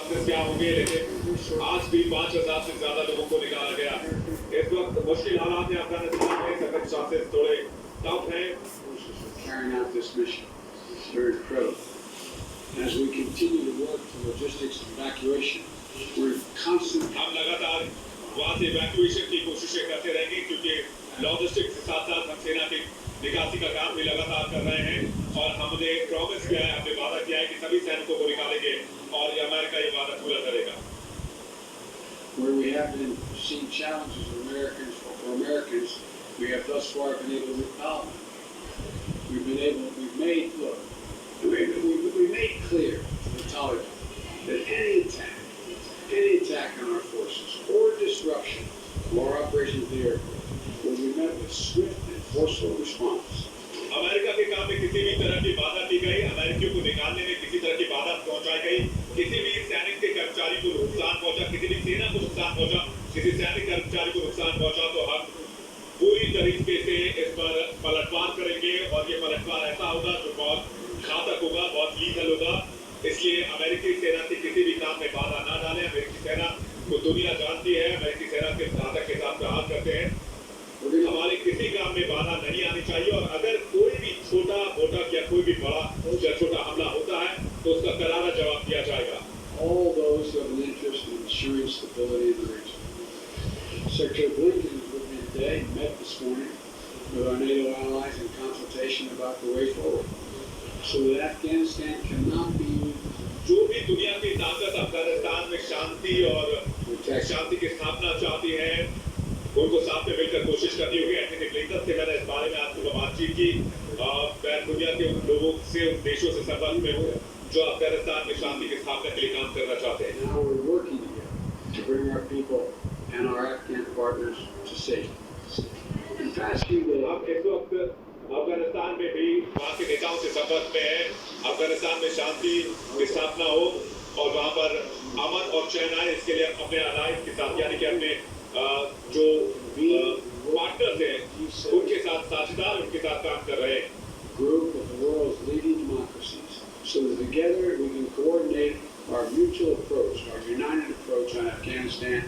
वापस क्या होंगे, लेकिन आज भी 5,000 से ज्यादा लोगों को निकाला गया। इस वक्त मुश्किल हालात में अफगानिस्तान में सख्त शासन थोड़े टफ है। Carrying out this mission. It's very credible. As we continue to work for logistics and evacuation, we're constantly. हम लगातार वहाँ से इवैक्यूएशन की कोशिशें करते रहेंगे, क्योंकि लॉजिस्टिक्स के साथ साथ हम सेना की निकासी का काम भी लगातार कर रहे हैं, और हमने प्रॉमिस किया है, हमने वादा किया है कि सभी सैनिकों को निकालेंगे, और ये अमेरिका ये वादा पूरा करेगा। Where we have been seeing challenges for Americans, we have thus far been able to repel them. We've made clear to the Taliban that any attack on our forces or disruption of our operations at the airport will be met with swift and forceful response. America के काम में किसी भी तरह की बाधा की गई, अमेरिकियों को निकालने में किसी तरह की बाधा पहुंचाई गई, किसी भी सैनिक के कर्मचारी को नुकसान पहुंचा, किसी भी सेना को नुकसान पहुंचा, किसी सैनिक कर्मचारी को नुकसान पहुंचा, तो हम पूरी तरीके से इस पर पलटवार करेंगे, और ये पलटवार ऐसा होगा जो बहुत घातक होगा, बहुत लीगल होगा। इसलिए अमेरिकी सेना से किसी भी काम में बाधा ना डालें। अमेरिकी सेना को दुनिया जानती है, अमेरिकी सेना के घातक के साथ प्रहार करते हैं। हमारे किसी काम में बाधा नहीं आनी चाहिए, और अगर कोई भी छोटा मोटा या कोई भी बड़ा या छोटा हमला होता है तो उसका करारा जवाब दिया जाएगा। All those who have an interest in ensuring stability in the region. Secretary Blinken is with me today, met this morning with our NATO allies in consultation about the way forward, so that Afghanistan cannot be used. जो भी दुनिया की ताकत अफगानिस्तान में शांति की स्थापना चाहती है, उनको साथ में मिलकर कोशिश करनी होगी। एंथनी ब्लिंकन से मैंने इस बारे में आज सुबह बातचीत की। मैं दुनिया के उन लोगों से, उन देशों से संपर्क में हूँ जो अफगानिस्तान में शांति की स्थापना के लिए काम करना चाहते हैं। Now we're working together to bring our people and our Afghan partners to safety. In past few days, हम इस वक्त अफगानिस्तान में भी वहाँ के नेताओं से संपर्क में हैं। अफगानिस्तान में शांति की स्थापना हो और वहाँ पर अमन और चैन आए, इसके लिए अपने अलायंस के साथ, यानी कि अपने जो पार्टनर्स हैं उनके साथ, साझेदार उनके साथ काम कर रहे हैं। Group of the world's leading democracies, so that together we can coordinate our mutual approach, our united approach on Afghanistan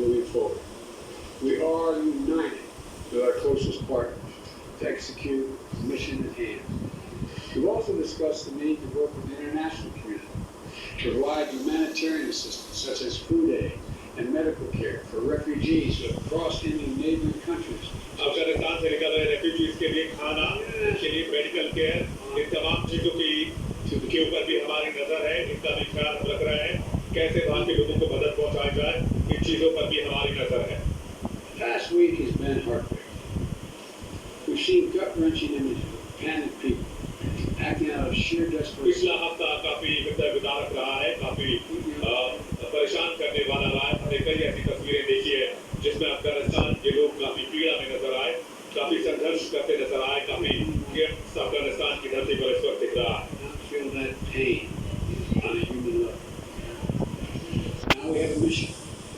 moving forward. We are united with our closest partners to execute the mission at hand. We've also discussed the need to work with the international community to provide humanitarian assistance such as food aid and medical care for refugees across Indian neighboring countries. Afghanistan से निकल रहे refugees के लिए खाना, के लिए medical care, इन तमाम चीजों के ऊपर भी हमारी नजर है, इनका भी ख्याल रख रहे हैं। कैसे वहाँ के लोगों को मदद पहुँचाई जाए, इन चीजों पर भी हमारी नजर है। Last week has been heartbreaking. We've seen gut-wrenching images of panicked people acting out of sheer desperation. पिछला हफ्ता काफी हृदय विदारक रहा है, काफी परेशान करने वाला रहा है। हमने कई ऐसी तस्वीरें देखी है जिसमें अफगानिस्तान के लोग काफी पीड़ा में नजर आए, काफी संघर्ष करते नजर आए, काफी अफगानिस्तान की धरती पर इस वक्त दिख रहा है। Feel that pain on a human level. Now we have a mission.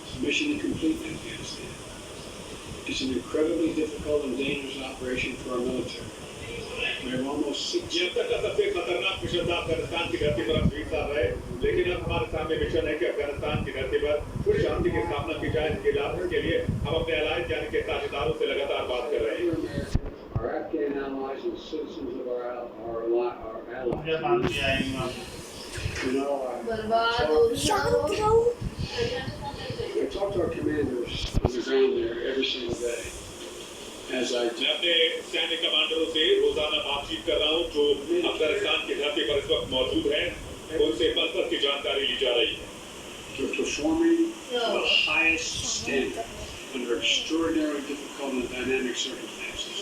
It's a mission to complete Afghanistan. It's an incredibly difficult and dangerous operation for our military. We have almost 6 ये अब तक का सबसे खतरनाक mission था अफगानिस्तान की धरती पर हम 20 साल रहे, लेकिन अब हमारे सामने मिशन है कि अफगानिस्तान की धरती पर शांति की स्थापना की जाए। इसके लिए हम अपने अलायंस यानी कि साझेदारों से लगातार बात कर रहे हैं। Our Afghan allies and citizens of our allies. You know, I talk to our commanders on the ground there every single day. As I मैं अपने सैन्य कमांडरों से रोजाना बातचीत कर रहा हूँ जो अफगानिस्तान की धरती पर इस वक्त मौजूद हैं, उनसे पल-पल की जानकारी ली जा रही है। to performing to the highest standard under extraordinarily difficult and dynamic circumstances.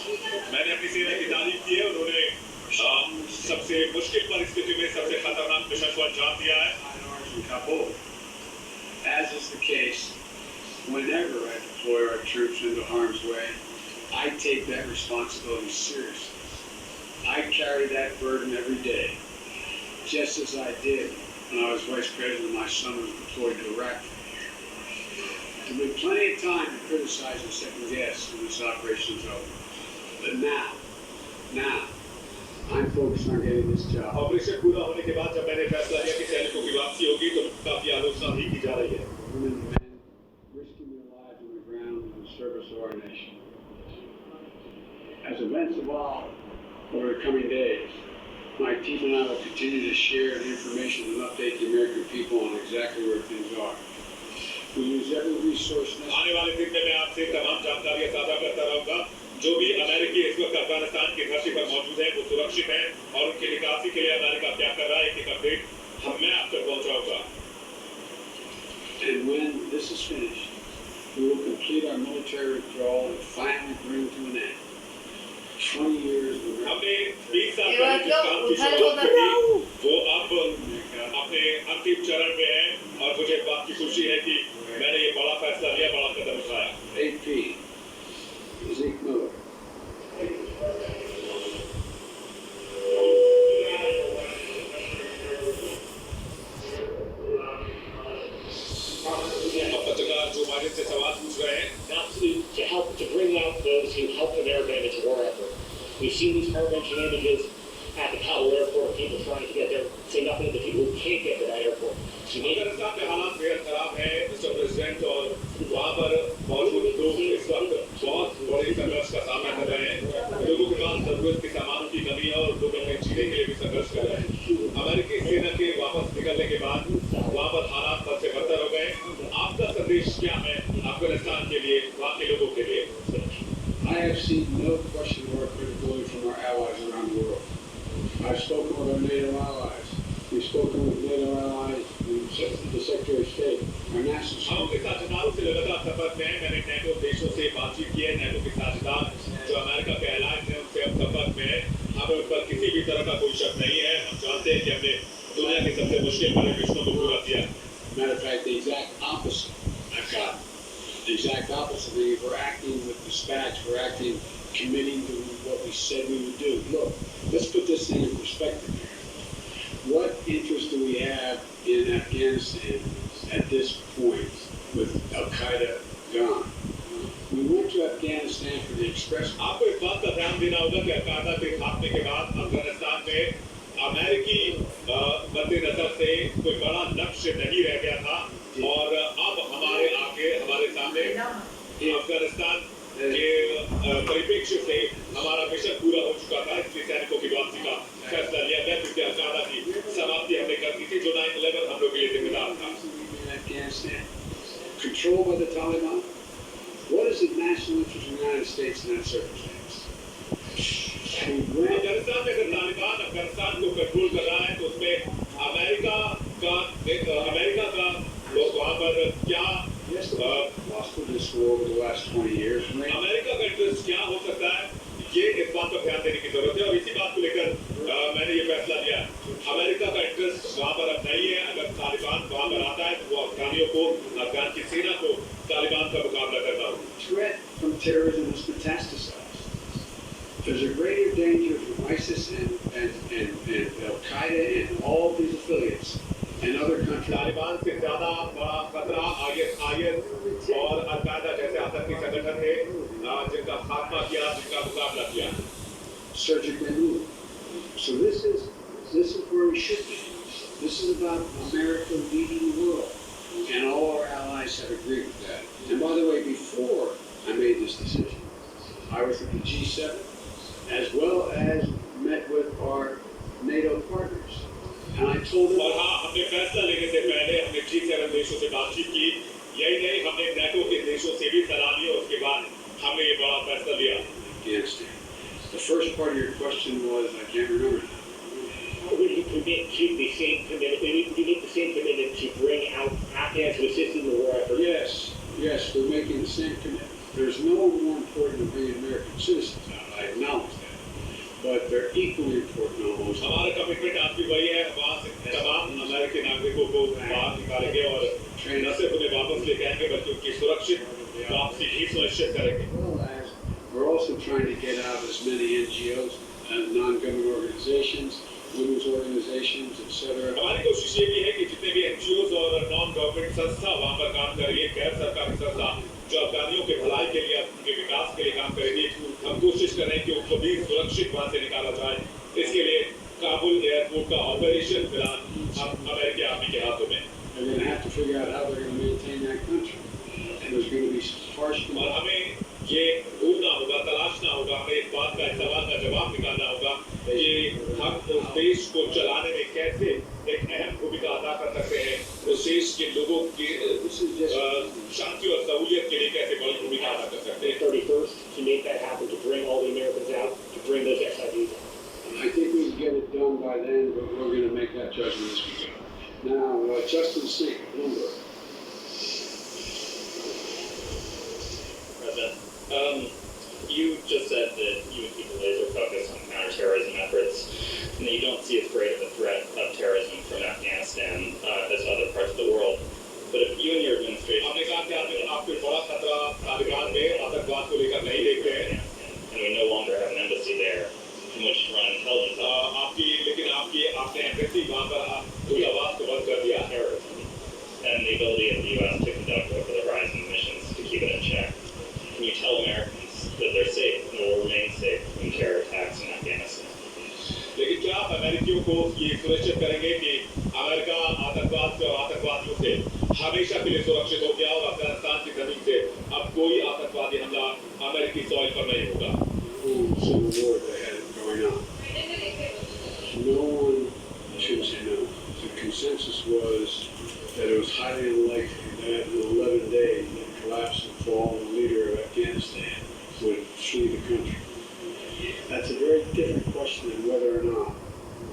मैंने अपनी सेना की तारीफ की है, उन्होंने सबसे मुश्किल परिस्थिति में सबसे खतरनाक मिशन को अंजाम दिया है। In Kabul, as is the case whenever I deploy our troops into harm's way, I take that responsibility seriously. I carry that burden every day, just as I did when I was vice president and my son was deployed to Iraq. There'll be plenty of time to criticize and second guess when this operation is over. But now, I'm focused on getting this job. Operation पूरा होने के बाद जब मैंने फैसला लिया कि सैनिकों की वापसी होगी तो काफी आलोचना भी की जा रही है। Women and men risking their lives on the ground in the service of our nation. As events evolve over the coming days, my team and I will continue to share the information and update the American people on exactly where things are. We use every resource necessary. आने वाले दिन में मैं आपसे तमाम जानकारियां साझा करता रहूंगा। जो भी अमेरिकी इस वक्त अफगानिस्तान की धरती पर मौजूद है वो सुरक्षित है और उनकी निकासी के लिए अमेरिका क्या कर रहा है एक अपडेट मैं आप तक पहुंचाऊंगा। And when this is finished, we will complete our military withdrawal and finally bring to an end 20 years of हमने 20 साल पहले जिस काम की शुरुआत की थी वो अब अपने अंतिम चरण में है और मुझे इस बात की खुशी है कि मैंने ये बड़ा फैसला लिया, बड़ा कदम उठाया। AP Zeke Miller. पत्रकार जो बाइडेन से सवाल पूछ रहे हैं to bring out those who helped in their damage war effort. We've seen these heart-wrenching images at the Kabul airport, people trying to get there, say nothing of the people who can't get to that airport. Afghanistan में हालात बेहद खराब है mister president और वहाँ पर मौजूद लोग इस वक्त बहुत बड़े संघर्ष का सामना कर रहे हैं। लोगों के पास जरूरत के सामानों की कमी है और लोग अपने जीने के लिए भी संघर्ष कर रहे हैं। अमेरिकी सेना के वापस निकलने के बाद वहाँ पर हालात बद से बदतर हो गए। आपका संदेश क्या है अफगानिस्तान के लिए, वहाँ के लोगों के लिए? I have seen no question of our credibility from our allies around the world. I've spoken with our NATO allies. We've spoken with NATO allies, the Secretary of State, our national security. हम उनके साझेदारों से लगातार संपर्क में हैं। मैंने NATO देशों से बातचीत की है। नेटो के साझेदार जो अमेरिका के एलायंस हैं उनसे हम संपर्क में हैं। हमें उन पर किसी भी तरह का कोई शक नहीं है। हम जानते हैं कि हमने दुनिया की सबसे मुश्किल बड़े मिशनों को पूरा किया। Matter of fact, the exact opposite. I've got the exact opposite. We're acting with dispatch. We're acting, committing to what we said we would do. Look, let's put this thing in perspective here. What interest do we have in Afghanistan at this point with Al-Qaeda gone? We went to Afghanistan for the express. आपको इस बात का ध्यान देना होगा कि al Qaeda के खात्मे के बाद अफगानिस्तान में अमेरिकी मद्देनजर से कोई बड़ा लक्ष्य नहीं रह गया था और अब हमारे आगे हमारे सामने अफगानिस्तान के परिप्रेक्ष्य से हमारा मिशन पूरा हो चुका था। इसलिए सैनिकों की वापसी का फैसला लिया गया क्योंकि अल-कायदा की समाप्ति हमने कर दी थी जो 9/11 हम लोग के लिए जिम्मेदार था। Afghanistan, controlled by the Taliban. What is the national interest of the United States in that circumstance? Afghanistan में अगर तालिबान अफगानिस्तान को कंट्रोल कर रहा है तो उसमें अमेरिका का वहाँ पर क्या Lost this war over the last 20 years. America का इंटरेस्ट क्या हो सकता है ये इस बात पर ध्यान देने की जरूरत है और इसी बात को लेकर मैंने ये फैसला लिया। अमेरिका का इंटरेस्ट वहाँ पर अब नहीं है। अगर तालिबान वहाँ पर आता है तो वो अफगानियों को, अफगान की सेना को तालिबान का मुकाबला करना होगा। Threat from terrorism has metastasized. There's a greater danger from ISIS and Al-Qaeda and all these affiliates and other countries. Taliban से ज्यादा बड़ा खतरा IS और अल-कायदा जैसे आतंकी संगठन थे जिनका खात्मा किया, जिनका मुकाबला किया। Surgically moved. So this is where we should be. This is about America leading the world, and all our allies have agreed with that. And by the way, before I made this decision, I was at the G7 as well as met with our NATO partners. And I told them. और हाँ, हमने फैसला लेने से पहले हमने G7 देशों से बातचीत की। यही नहीं, हमने नेटो के देशों से भी सलाह ली और उसके बाद हमने ये बड़ा फैसला लिया। Afghanistan. The first part of your question was, I can't remember now. Would you commit to the same commitment? Would you make the same commitment to bring out Afghans to assist in the war effort? Yes, we're making the same commitment. There's no one more important than bringing American citizens out. I acknowledge that. But they're equally important almost. हमारा commitment आपकी वही है, वहाँ से तमाम अमेरिकी नागरिकों को बाहर निकालेंगे और न सिर्फ उन्हें वापस लेके आएंगे बल्कि उनकी सुरक्षित वापसी भी सुनिश्चित करेंगे। We're also trying to get out as many NGOs, non-government organizations, women's organizations, etc. हमारी कोशिश ये भी है कि जितने भी NGOs और नॉन-गवर्नमेंट संस्था वहाँ पर काम कर रही है, गैर सरकारी संस्था जो अफगानियों के भलाई के लिए, उनके विकास के लिए काम करेगी, हम कोशिश कर रहे हैं कि उनको भी सुरक्षित वहाँ से निकाला जाए। इसके to figure out how they're going to maintain that country. And there's going to be harsh. और हमें ये ढूंढना होगा, तलाशना होगा, हमें इस बात का, इस सवाल का जवाब निकालना होगा कि हम उस देश को चलाने में कैसे एक अहम भूमिका अदा कर सकते हैं, उस देश के लोगों की शांति और सहूलियत के लिए कैसे बड़ी भूमिका अदा कर सकते हैं। 31st, to make that happen, to bring all the Americans out, to bring those SIVs out. I think we can get it done by then, but we're going to make that judgment as we go. Now, Justin Sink, Bloomberg. President, you just said that you would keep a laser focus on counterterrorism efforts, and that you don't see as great of a threat of terrorism from Afghanistan as other parts of the world. But if you and your administration हमने कहा कि आपको बड़ा खतरा तालिबान में आतंकवाद को लेकर नहीं देखते हैं, and we no longer have an embassy there from which to run intelligence लेकिन आपने एम्बेसी वहाँ पर दूतावास को बंद कर दिया। terrorism and the ability of the U.S. to conduct over-the-horizon missions to keep it in check. Can you tell Americans that they're safe and will remain safe from terror attacks in Afghanistan? लेकिन क्या आप अमेरिकियों को ये सुनिश्चित करेंगे कि America आतंकवाद से और आतंकवादियों से हमेशा के लिए सुरक्षित हो गया और अफगानिस्तान की जमीन से अब कोई आतंकवादी हमला अमेरिकी सॉइल पर नहीं होगा? Civil war they had going on. No one, I shouldn't say no, the consensus was that it was highly unlikely that in 11 days the collapse and fall of the leader of Afghanistan would flee the country. That's a very different question than whether or not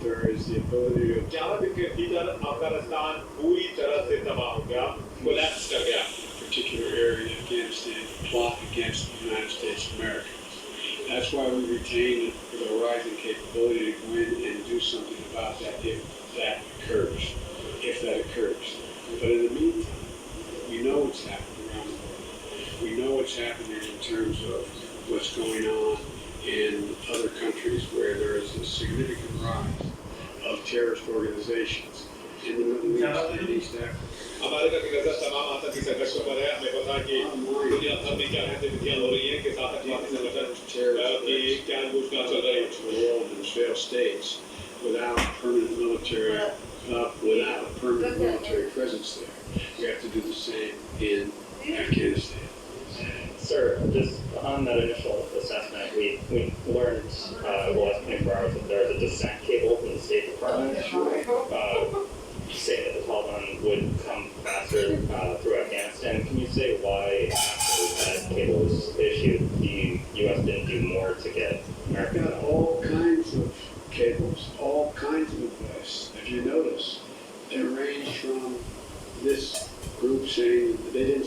there is the ability to जहाँ तक के भीतर अफगानिस्तान पूरी तरह से तबाह हो गया, कोलैप्स कर गया। particular area in Afghanistan plot against the United States of America. That's why we retain the rising capability to go in and do something about that if that occurs. But in the meantime, we know what's happening around the world. We know what's happening in terms of what's going on in other countries where there is a significant rise of terrorist organizations in the Middle East and East Africa. America की नजर तमाम आतंकी संगठनों पर है। हमें पता है कि दुनिया भर में क्या गतिविधियां हो रही हैं कि आतंकवादी संगठन की क्या योजना चल रही है। To the world and failed states without permanent military presence there. We have to do the same in Afghanistan. Sir, just on that initial assessment, we learned over the last 24 hours that there is a dissent cable from the State Department saying that the Taliban would come faster through Afghanistan. Can you say why, after that cable was issued, the U.S. didn't do more to get Americans We've got out? all kinds of cables, all kinds of advice. If you notice, they range from this group saying they didn't